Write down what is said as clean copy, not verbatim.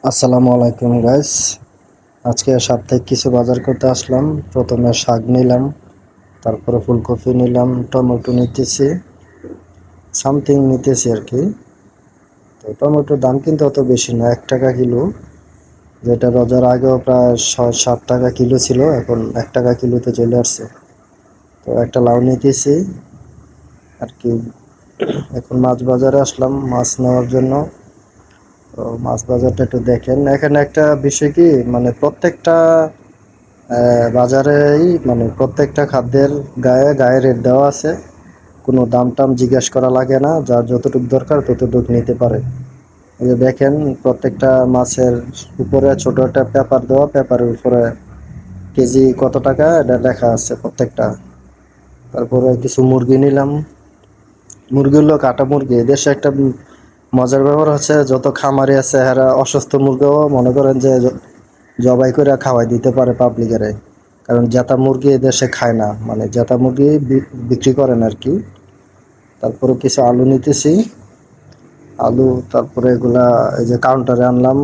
আসসালামু আলাইকুম গাইস। আজকে সাপ্তাহিক কিছু বাজার করতে আসলাম। প্রথমে শাক নিলাম, তারপরে ফুলকপি নিলাম, টমেটো নিতেছি, সামথিং নিতেছি আর কি। তো টমেটোর দাম কিন্তু অত বেশি না, 1 টাকা কিলো, যেটা রোজার আগেও প্রায় 6-7 টাকা কিলো ছিল, এখন 1 টাকা কিলোতে চলে আসছে। তো একটা লাউ নিতেছি আর কি। এখন মাছ বাজারে আসলাম মাছ নেওয়ার জন্য। তো মাছ বাজারটা একটু দেখেন। এখানে একটা বিষয় কি, মানে প্রত্যেকটা বাজারেই মানে প্রত্যেকটা খাদ্যের গায়ে গায়ে রেট দেওয়া আছে। কোনো দাম টাম জিজ্ঞেস করা লাগে না, যার যতটুকু দরকার ততটুকু নিতে পারে। এই যে দেখেন, প্রত্যেকটা মাছের উপরে ছোট একটা পেপার দেওয়া, পেপারের উপরে কেজি কত টাকা এটা লেখা আছে প্রত্যেকটা। তারপরে কিছু মুরগি নিলাম। মুরগি হলো কাটা মুরগি। দেশে একটা মজার ব্যাপার হচ্ছে, যত খামারি আছে এরা অসুস্থ মুরগিও মনে করেন যে জবাই করে খাওয়াই দিতে পারে পাবলিকের। কারণ জাতা মুরগি এদেশে খায় না, মানে জাতা মুরগি বিক্রি করেন আর কি। তারপরে কিছু আলু নিতেছি, আলু। তারপরে এগুলা এই যে কাউন্টারে আনলাম।